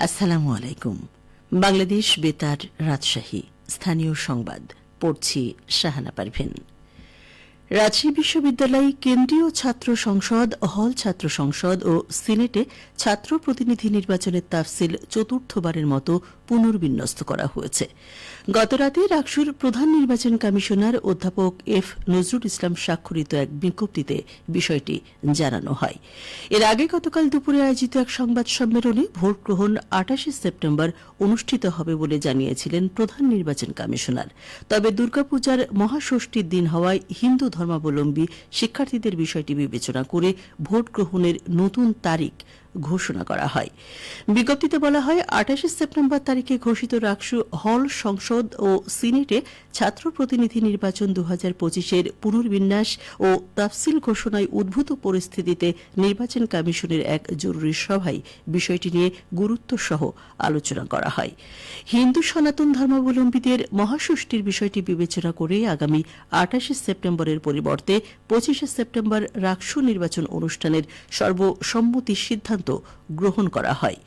আসসালামু আলাইকুম। বাংলাদেশ বেতার রাজশাহী স্থানীয় সংবাদ পড়ছি শাহানা পারভিন। রাজশাহী বিশ্ববিদ্যালয় কেন্দ্রীয় ছাত্র সংসদ, হল ছাত্র সংসদ ও সিনেটে ছাত্র প্রতিনিধি নির্বাচনের তাফসিল চতুর্থবারের মতো পুনর্বিন্যস্ত করা হয়েছে। গতরাতে রাকসুর প্রধান নির্বাচন কমিশনার অধ্যাপক এফ নজরুল ইসলাম স্বাক্ষরিত এক বিজ্ঞপ্তিতে বিষয়টি জানানো হয়। এর আগে গতকাল দুপুরে আয়োজিত এক সংবাদ সম্মেলনে ভোট গ্রহণ ২৮ সেপ্টেম্বর অনুষ্ঠিত হবে বলে জানিয়েছিলেন প্রধান নির্বাচন কমিশনার। তবে দুর্গাপূজার মহাষষ্ঠীর দিন হওয়ায় হিন্দু ধর্মাবলম্বী শিক্ষার্থীদের বিষয়টি বিবেচনা করে ভোট গ্রহণের নতুন তারিখ ঘোষণা করা হয়। বিজ্ঞপ্তিতে বলা হয়, ২৮ সেপ্টেম্বর তারিখে ঘোষিত রাকসু হল, সংসদ ও সিনেটে ছাত্র প্রতিনিধি নির্বাচন ২০২৫-এর পুনর্বিন্যাস ও তাফসিল ঘোষণায় উদ্ভূত পরিস্থিতিতে নির্বাচন কমিশনের এক জরুরি সভায় বিষয়টি নিয়ে গুরুত্বসহ আলোচনা করা হয়। হিন্দু সনাতন ধর্মাবলম্বীদের মহাষষ্ঠীর বিষয়টি বিবেচনা করে আগামী ২৮ সেপ্টেম্বরের পরিবর্তে ২৫ সেপ্টেম্বর রাকসু নির্বাচন অনুষ্ঠানের সর্বসম্মতি সিদ্ধান্ত গ্রহণ করা হয়।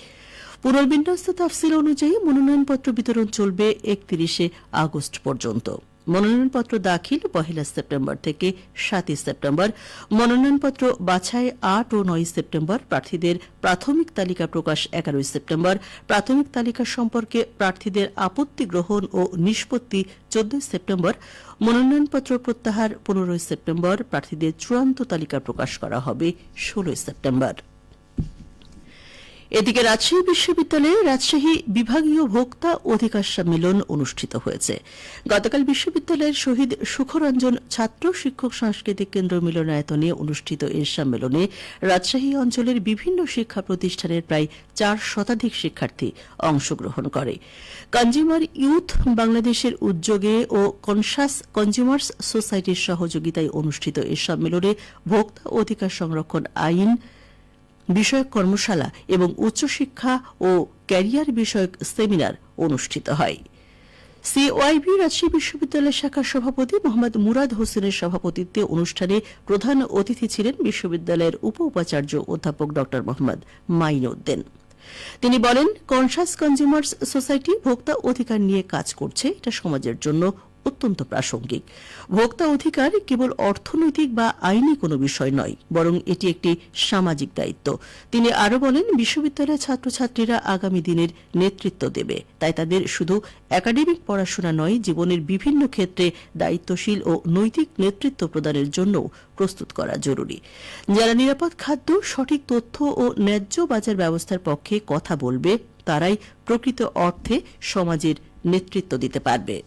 পুনর্বিন্যস্ত তাফসিল অনুযায়ী মনোনয়নপত্র বিতরণ চলবে ৩১ আগস্ট পর্যন্ত। মনোনয়নপত্র দাখিল ১ সেপ্টেম্বর থেকে ৭ সেপ্টেম্বর, মনোনয়নপত্র বাছাই ৮ ও ৯ সেপ্টেম্বর, প্রার্থীদের প্রাথমিক তালিকা প্রকাশ ১১ সেপ্টেম্বর, প্রাথমিক তালিকা সম্পর্কে প্রার্থীদের আপত্তি গ্রহণ ও নিষ্পত্তি ১৪ সেপ্টেম্বর, মনোনয়নপত্র প্রত্যাহার ১৫ সেপ্টেম্বর, প্রার্থীদের চূড়ান্ত তালিকা প্রকাশ করা হবে ১৬ সেপ্টেম্বর। এদিকে রাজশাহী বিশ্ববিদ্যালয়ে রাজশাহী বিভাগীয় ভোক্তা অধিকার সম্মেলন অনুষ্ঠিত হয়েছে। গতকাল বিশ্ববিদ্যালয়ের শহীদ সুখরঞ্জন ছাত্র শিক্ষক সাংস্কৃতিক কেন্দ্র মিলনায়তনে অনুষ্ঠিত এই সম্মেলনে রাজশাহী অঞ্চলের বিভিন্ন শিক্ষা প্রতিষ্ঠানের প্রায় ৪ শতাধিক শিক্ষার্থী অংশগ্রহণ করে। কনজিউমার ইউথ বাংলাদেশের উদ্যোগে ও কনসাস কনজিউমার্স সোসাইটির সহযোগিতায় অনুষ্ঠিত এই সম্মেলনে ভোক্তা অধিকার সংরক্ষণ আইন বিষয়ক কর্মশালা এবং উচ্চশিক্ষা ও ক্যারিয়ার বিষয়ক সেমিনার অনুষ্ঠিত হয়। সিওআইবি রাজশাহী বিশ্ববিদ্যালয় শাখার সভাপতি মোহাম্মদ মুরাদ হোসেনের সভাপতিত্বে অনুষ্ঠানে প্রধান অতিথি ছিলেন বিশ্ববিদ্যালয়ের উপ উপাচার্য অধ্যাপক ড মোহাম্মদ মাইনউদ্দিন। তিনি বলেন, কনসাস কনজিউমার্স সোসাইটি ভোক্তা অধিকার নিয়ে কাজ করছে। এটা সমাজের জন্য অত্যন্ত প্রাসঙ্গিক। ভোক্তা অধিকার কেবল অর্থনৈতিক বা আইনি কোনো বিষয় নয়, বরং এটি একটি সামাজিক দায়িত্ব। তিনি আরও বলেন, বিশ্ববিদ্যালয়ের ছাত্রছাত্রীরা আগামী দিনের নেতৃত্ব দেবে, তাই তাদের শুধু একাডেমিক পড়াশোনা নয়, জীবনের বিভিন্ন ক্ষেত্রে দায়িত্বশীল ও নৈতিক নেতৃত্ব প্রদানের জন্য প্রস্তুত করা জরুরি। যারা নিরাপদ খাদ্য, সঠিক তথ্য ও ন্যায্য বাজার ব্যবস্থার পক্ষে কথা বলবে, তারাই প্রকৃত অর্থে সমাজের নেতৃত্ব দিতে পারবে।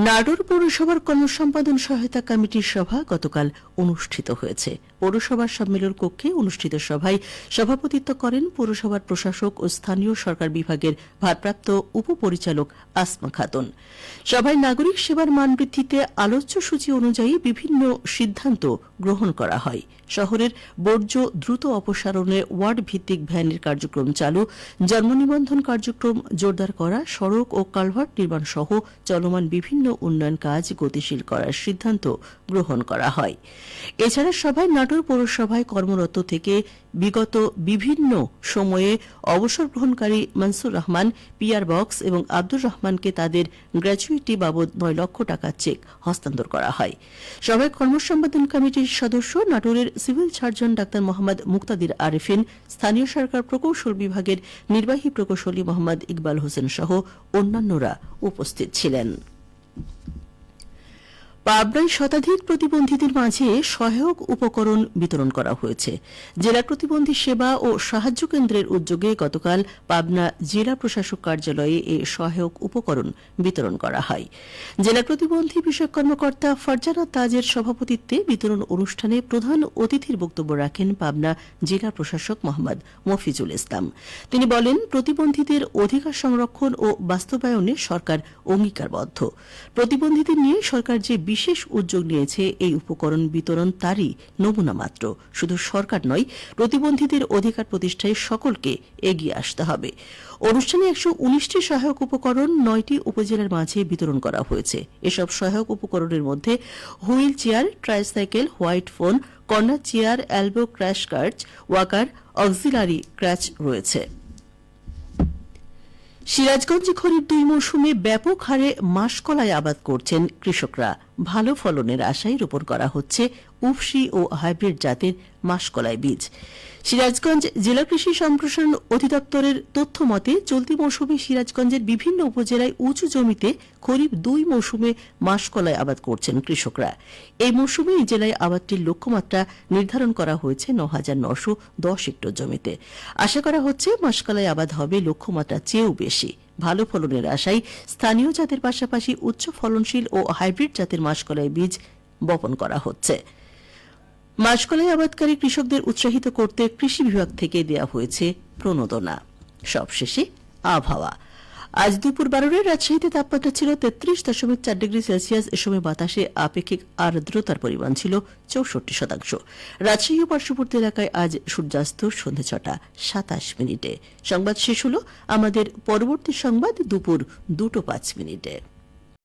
নাটোর পৌরসভার কর্মসম্পাদন সহায়তা কমিটির সভা গতকাল অনুষ্ঠিত হয়েছে। পৌরসভার সম্মেলন কক্ষে অনুষ্ঠিত সভায় সভাপতিত্ব করেন পৌরসভার প্রশাসক ও স্থানীয় সরকার বিভাগের ভারপ্রাপ্ত উপপরিচালক আসমা খাতুন। সভায় নাগরিক সেবার মান বৃদ্ধিতে আলোচ্য সূচি অনুযায়ী বিভিন্ন সিদ্ধান্ত গ্রহণ করা হয়। শহরের বর্জ্য দ্রুত অপসারণে ওয়ার্ড ভিত্তিক ভ্যানের কার্যক্রম চালু, জন্ম নিবন্ধন কার্যক্রম জোরদার করা, সড়ক ও কালভার্ট নির্মাণ সহ চলমান বিভিন্ন উন্নয়ন কাজ গতিশীল করার সিদ্ধান্ত গ্রহণ করা হয়। এছাড়া সভায় নাটোর পৌরসভায় কর্মরত থেকে বিগত বিভিন্ন সময়ে অবসর গ্রহণকারী মনসুর রহমান, পিআর বক্স এবং আব্দুর রহমানকে তাদের গ্র্যাচুইটি বাবদ ৯ লক্ষ টাকা চেক হস্তান্তর করা হয়। সভায় কর্মসম্পাদন কমিটির সদস্য নাটোরের সিভিল সার্জন ডাক্তার মোহাম্মদ মুক্তাদির আরেফিন, স্থানীয় সরকার প্রকৌশল বিভাগের নির্বাহী প্রকৌশলী মোহাম্মদ ইকবাল হোসেন সহ অন্যান্যরা উপস্থিত ছিলেন। পাবনায় শতাধিক প্রতিবন্ধীদের মাঝে সহায়ক উপকরণ বিতরণ করা হয়েছে। জেলা প্রতিবন্ধী সেবা ও সাহায্য কেন্দ্রের উদ্যোগে গতকাল পাবনা জেলা প্রশাসক কার্যালয়ে এই সহায়ক উপকরণ বিতরণ করা হয়। জেলা প্রতিবন্ধী বিষয়ক কর্মকর্তা ফারজানা তাজের সভাপতিত্বে বিতরণ অনুষ্ঠানে প্রধান অতিথির বক্তব্য রাখেন পাবনা জেলা প্রশাসক মোহাম্মদ মফিজুল ইসলাম। তিনি বলেন, প্রতিবন্ধীদের অধিকার সংরক্ষণ ও বাস্তবায়নে সরকার অঙ্গীকারবদ্ধ। প্রতিবন্ধীদের নিয়ে সরকার যে বিশেষ উদ্যোগ নিয়েছে, এই উপকরণ বিতরণ তারই নমুনা মাত্র। শুধু সরকার নয়, প্রতিবন্ধীদের অধিকার প্রতিষ্ঠায় সকলকে এগিয়ে আসতে হবে। অনুষ্ঠানে ১১৯টি সহায়ক উপকরণ ৯টি উপজেলার মাঝে বিতরণ করা হয়েছে। এসব সহায়ক উপকরণের মধ্যে হুইল চেয়ার, ট্রাইসাইকেল, হোয়াইট ফোন, corner chair, elbow crutch crutch, walker, auxiliary crutch রয়েছে। সিরাজগঞ্জে খরিফ 2 মৌসুমে ব্যাপক হারে মাসকলাই আবাদ করছেন কৃষকরা। ভালো ফলনের আশায় রোপণ করা হচ্ছে উফশি ও হাইব্রিড জাতের মাসকলাই বীজ। সিরাজগঞ্জ জেলা কৃষি সম্প্রসারণ অধিদপ্তরের তথ্য মতে চলতি মৌসুমে সিরাজগঞ্জের বিভিন্ন উপজেলায় উঁচু জমিতে খরিফ 2 মৌসুমে মাসকলাই আবাদ করছেন কৃষকরা। এই মৌসুমে এই জেলায় আবাদটির লক্ষ্যমাত্রা নির্ধারণ করা হয়েছে 9,910 হেক্টর জমিতে। আশা করা হচ্ছে মাসকলাই আবাদ হবে লক্ষ্যমাত্রার চেয়েও বেশি। ভালো ফলনের আশায় স্থানীয় জাতের পাশাপাশি উচ্চ ফলনশীল ও হাইব্রিড জাতের মাসকলাই বীজ বপন করা হচ্ছে। মাসকলাই আবাদকারী কৃষকদের উৎসাহিত করতে কৃষি বিভাগ থেকে দেয়া হয়েছে প্রণোদনা। সবশেষে আবহাওয়া। আজ দুপুর 12টায় রাজশাহীতে তাপমাত্রা ছিল 33.4 ডিগ্রি সেলসিয়াস। এ সময় বাতাসে আপেক্ষিক আর্দ্রতার পরিমাণ ছিল 64%। রাজশাহী ও পার্শ্ববর্তী এলাকায় আজ সূর্যাস্ত সন্ধ্যে 6টা 27 মিনিটে। সংবাদ শেষ হল। আমাদের পরবর্তী সংবাদ দুপুর 2:05।